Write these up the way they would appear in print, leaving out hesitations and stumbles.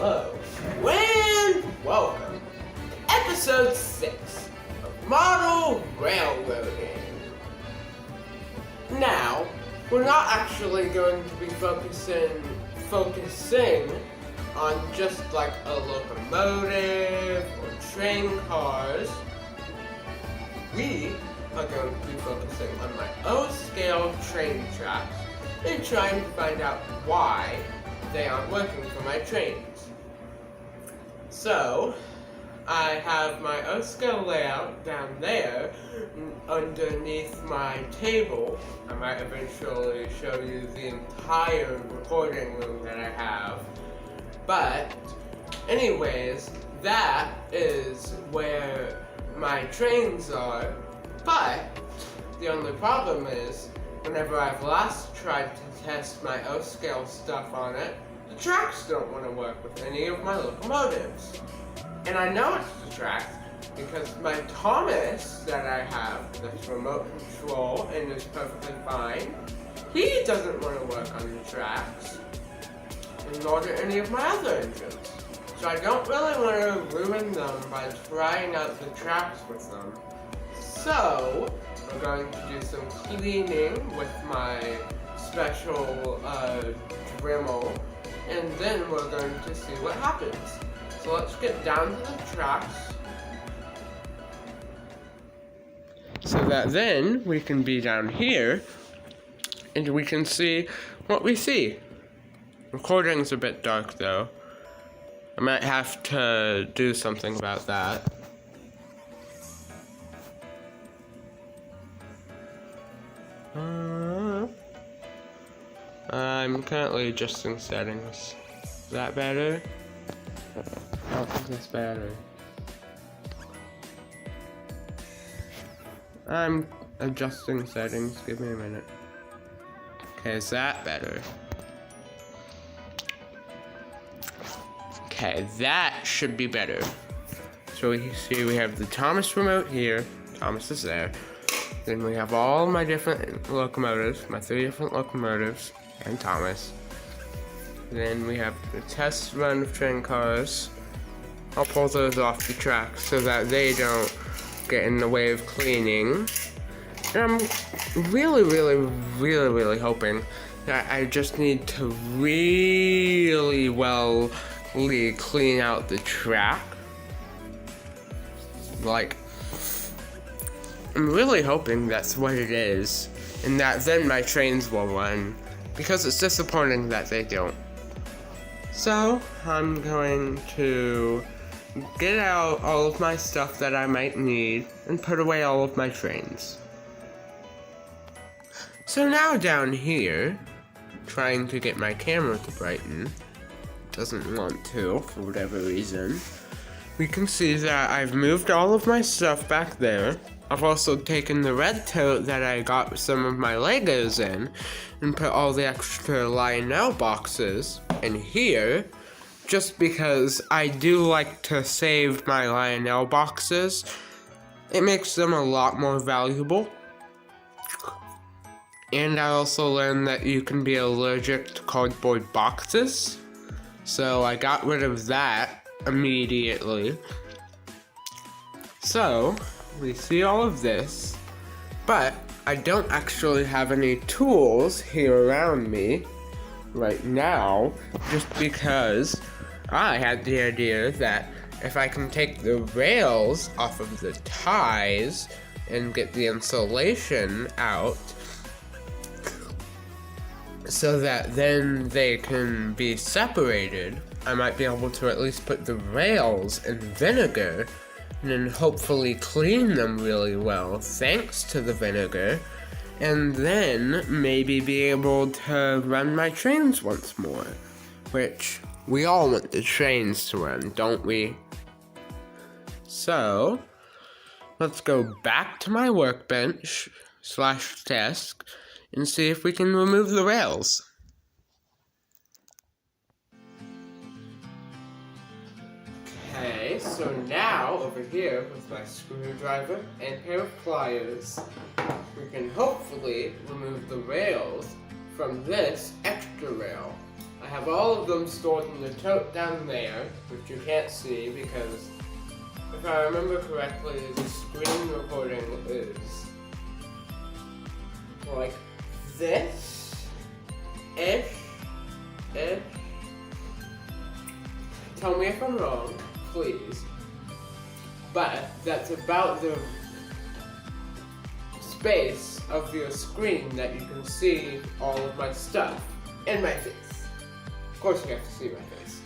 Hello, and welcome to episode 6 of Model Railroading. Now, we're not actually going to be focusing on just like a locomotive or train cars. We are going to be focusing on my O-scale train tracks and trying to find out why they aren't working for my trains. So, I have my O-scale layout down there underneath my table. I might eventually show you the entire recording room that I have. But, anyways, that is where my trains are. But, the only problem is, whenever I've last tried to test my O-scale stuff on it, the tracks don't want to work with any of my locomotives. And I know it's the tracks because my Thomas that I have, that's remote control and is perfectly fine, he doesn't want to work on the tracks, and nor do any of my other engines. So I don't really want to ruin them by trying out the tracks with them. So, we're going to do some cleaning with my special Dremel, and then we're going to see what happens. So let's get down to the tracks, so that then we can be down here, and we can see what we see. Recording's a bit dark though. I might have to do something about that. I'm currently adjusting settings. Is that better? I don't think that's better. I'm adjusting settings. Give me a minute. Okay, is that better? Okay, that should be better. So we see we have the Thomas remote here. Thomas is there. Then we have all my different locomotives, my 3 different locomotives, and Thomas. Then we have the test run of train cars. I'll pull those off the track so that they don't get in the way of cleaning. And I'm really hoping that I just need to really well clean out the track. Like, I'm really hoping that's what it is, and that then my trains will run, because it's disappointing that they don't. So, I'm going to get out all of my stuff that I might need, and put away all of my trains. So now down here, trying to get my camera to brighten, doesn't want to, for whatever reason, we can see that I've moved all of my stuff back there. I've also taken the red tote that I got some of my Legos in and put all the extra Lionel boxes in here, just because I do like to save my Lionel boxes. It makes them a lot more valuable. And I also learned that you can be allergic to cardboard boxes, so I got rid of that immediately. So, we see all of this, but I don't actually have any tools here around me right now, just because I had the idea that if I can take the rails off of the ties and get the insulation out, so that then they can be separated, I might be able to at least put the rails in vinegar and then hopefully clean them really well thanks to the vinegar, and then maybe be able to run my trains once more, which we all want the trains to run, don't we? So, let's go back to my workbench / desk and see if we can remove the rails. Okay, so now over here with my screwdriver and pair of pliers, we can hopefully remove the rails from this extra rail. I have all of them stored in the tote down there, which you can't see because, if I remember correctly, the screen recording is like this-ish. Tell me if I'm wrong, please. But that's about the space of your screen that you can see all of my stuff and my face. Of course you have to see my face.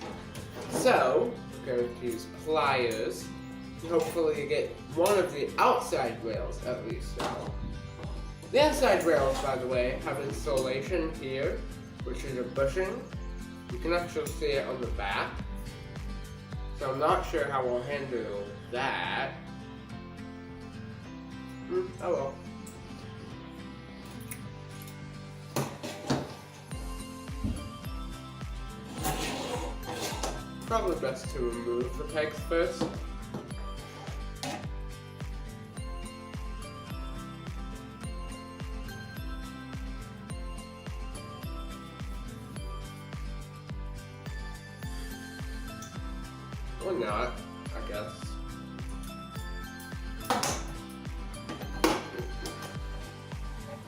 So, I'm going to use pliers to hopefully get one of the outside rails at least out. The inside rails, by the way, have insulation here, which is a bushing. You can actually see it on the back. So I'm not sure how we'll handle that. Oh well. Probably best to remove the pegs first. Or not, I guess.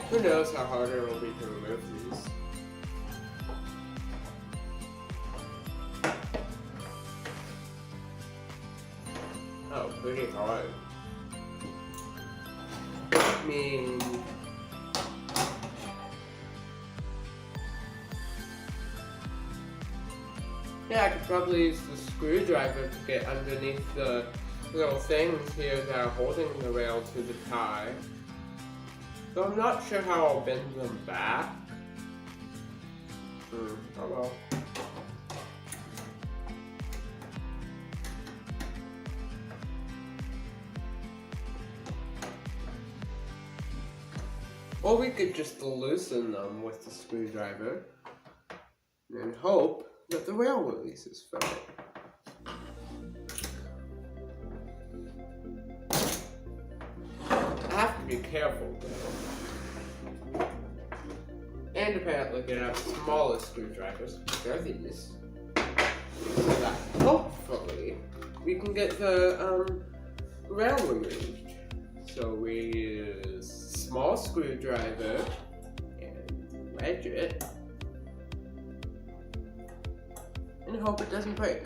Who knows how hard it will be to remove these. Oh, pretty hard. I mean... yeah, I could probably use the screwdriver to get underneath the little things here that are holding the rail to the tie. So I'm not sure how I'll bend them back. Oh well. Or we could just loosen them with the screwdriver and hope that the rail releases from it. I have to be careful though. And apparently get out smaller screwdrivers, which are these. So that hopefully we can get the rail removed. So we use small screwdriver and wedge it. And hope it doesn't break.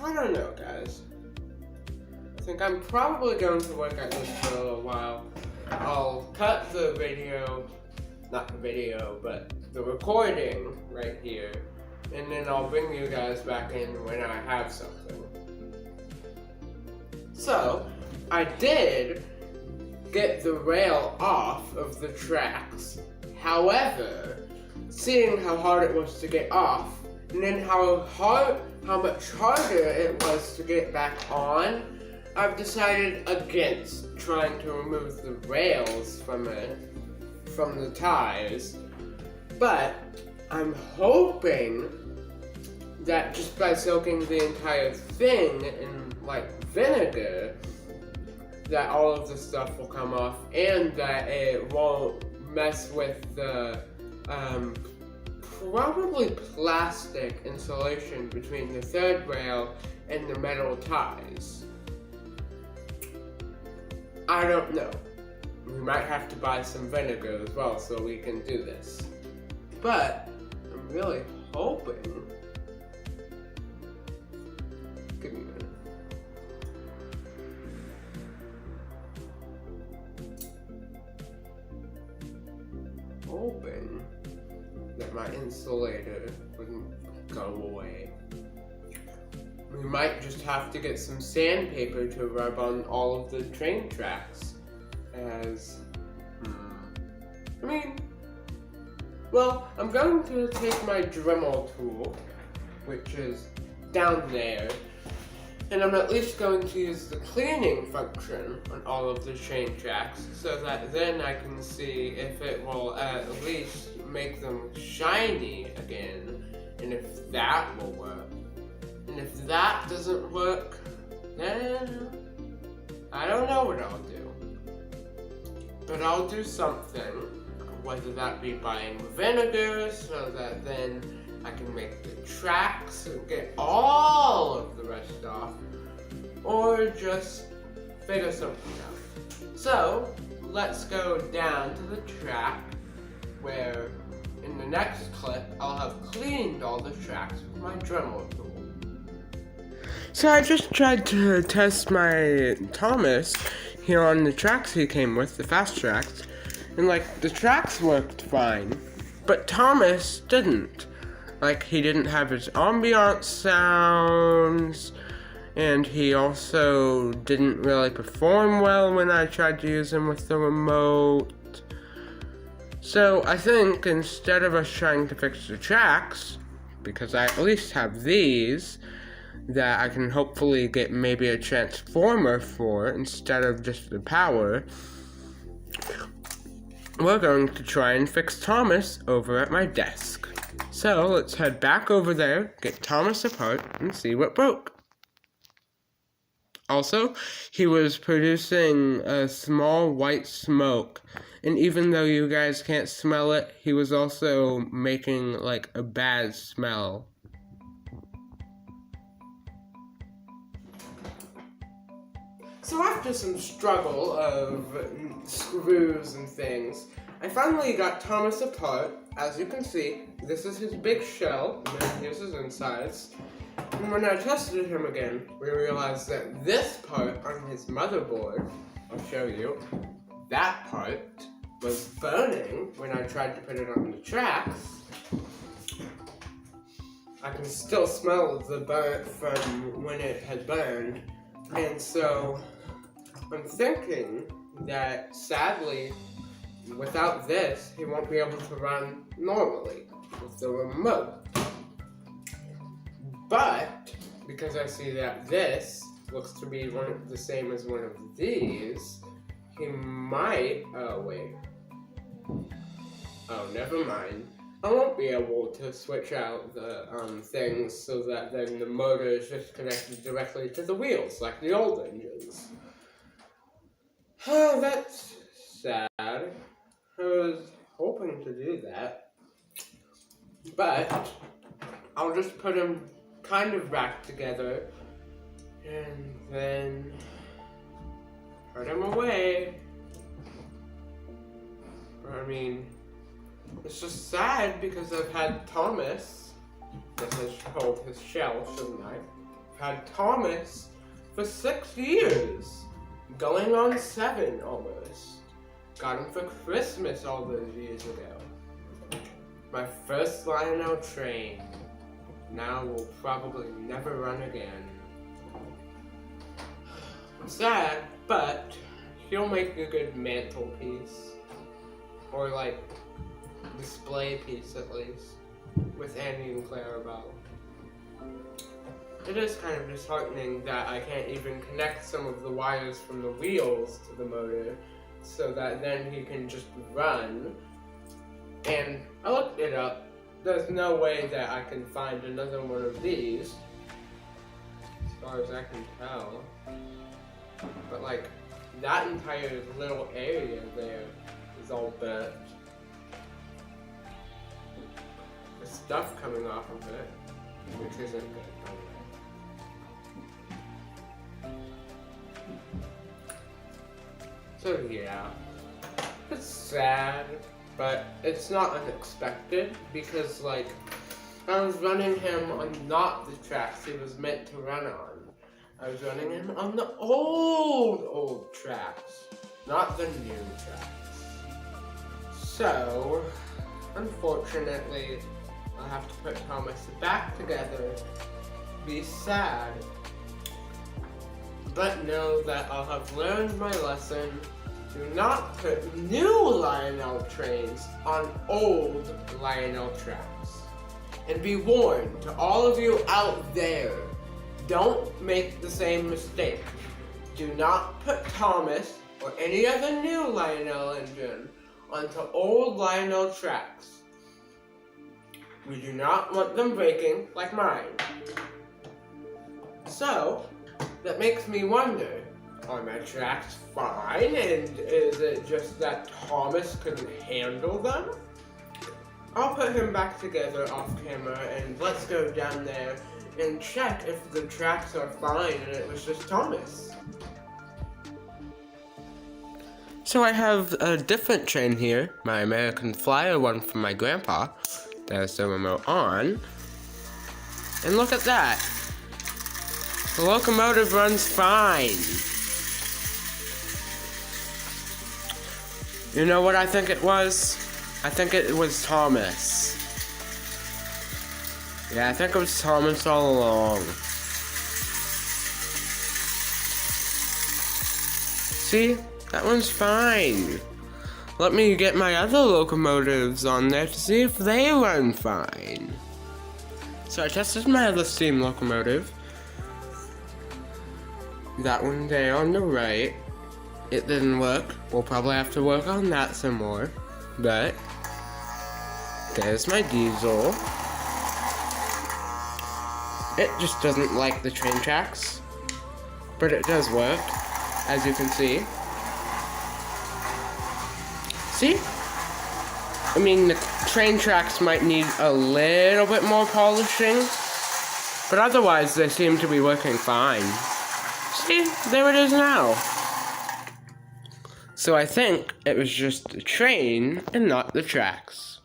I don't know, guys. I think I'm probably going to work at this for a little while. I'll cut the video, not the video, but the recording right here, and then I'll bring you guys back in when I have something. So, I did get the rail off of the tracks. However, seeing how hard it was to get off, and then how much harder it was to get back on, I've decided against trying to remove the rails from the tires. But I'm hoping that just by soaking the entire thing in like vinegar, that all of the stuff will come off and that it won't mess with the probably plastic insulation between the third rail and the metal ties. I don't know. We might have to buy some vinegar as well so we can do this. But I'm really hoping. Give me a minute. Hoping that my insulator wouldn't go away. We might just have to get some sandpaper to rub on all of the train tracks as, I mean, well, I'm going to take my Dremel tool, which is down there, And I'm at least going to use the cleaning function on all of the train tracks so that then I can see if it will at least make them shiny again, and if that will work. And if that doesn't work, then I don't know what I'll do. But I'll do something, whether that be buying vinegar so that then I can make the tracks and get all of the rest off, or just figure something out. So, let's go down to the track where in the next clip I'll have cleaned all the tracks with my Dremel tool. So I just tried to test my Thomas here on the tracks he came with, the fast tracks, and like the tracks worked fine, but Thomas didn't. Like, he didn't have his ambiance sounds, and he also didn't really perform well when I tried to use him with the remote. So I think instead of us trying to fix the tracks, because I at least have these, that I can hopefully get maybe a transformer for instead of just the power, we're going to try and fix Thomas over at my desk. So let's head back over there, get Thomas apart, and see what broke. Also, he was producing a small white smoke, and even though you guys can't smell it, he was also making like a bad smell. So after some struggle of screws and things, I finally got Thomas apart. As you can see, this is his big shell, and then here's his insides. And when I tested him again, we realized that this part on his motherboard, I'll show you, that part was burning when I tried to put it on the tracks. I can still smell the burnt from when it had burned. And so I'm thinking that sadly, without this, he won't be able to run normally with the remote. But, because I see that this looks to be the same as one of these, he might, wait. Oh, never mind. I won't be able to switch out the things so that then the motor is just connected directly to the wheels, like the old engines. Oh, that's sad. I was hoping to do that, but I'll just put them kind of back together and then put them away. I mean, it's just sad because I've had Thomas, this is called his shell, shouldn't I? I've had Thomas for 6 years, going on 7 almost. Got him for Christmas all those years ago. My first Lionel train. Now will probably never run again. Sad, but he'll make a good mantelpiece. Or like, display piece at least. With Andy and Clarabelle. It is kind of disheartening that I can't even connect some of the wires from the wheels to the motor, so that then he can just run. And I looked it up. There's no way that I can find another one of these, as far as I can tell. But like, that entire little area there is all burnt. There's stuff coming off of it, which isn't good, by the way. So yeah, it's sad, but it's not unexpected because like, I was running him on not the tracks he was meant to run on. I was running him on the old tracks, not the new tracks. So, unfortunately, I'll have to put Thomas back together, be sad, but know that I'll have learned my lesson. Do not put new Lionel trains on old Lionel tracks. And be warned to all of you out there, don't make the same mistake. Do not put Thomas or any other new Lionel engine onto old Lionel tracks. We do not want them breaking like mine. So, that makes me wonder, are my tracks fine, and is it just that Thomas couldn't handle them? I'll put him back together off camera, and let's go down there and check if the tracks are fine and it was just Thomas. So I have a different train here, my American Flyer one from my grandpa. There's the remote on. And look at that. The locomotive runs fine. You know what I think it was? I think it was Thomas. Yeah, I think it was Thomas all along. See? That one's fine. Let me get my other locomotives on there to see if they run fine. So I tested my other steam locomotive. That one there on the right. It didn't work. We'll probably have to work on that some more. But there's my diesel. It just doesn't like the train tracks. But it does work, as you can see. See? I mean, the train tracks might need a little bit more polishing, but otherwise they seem to be working fine. See? There it is now. So I think it was just the train and not the tracks.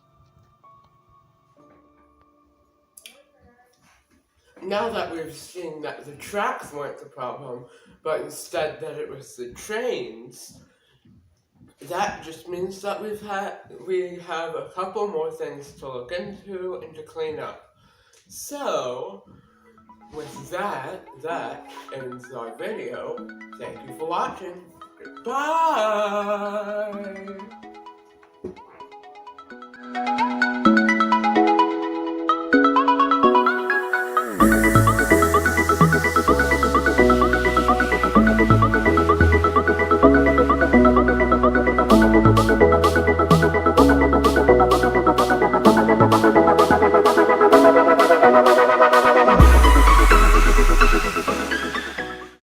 Now that we've seen that the tracks weren't the problem, but instead that it was the trains, that just means that we have a couple more things to look into and to clean up. So, with that ends our video. Thank you for watching. Goodbye!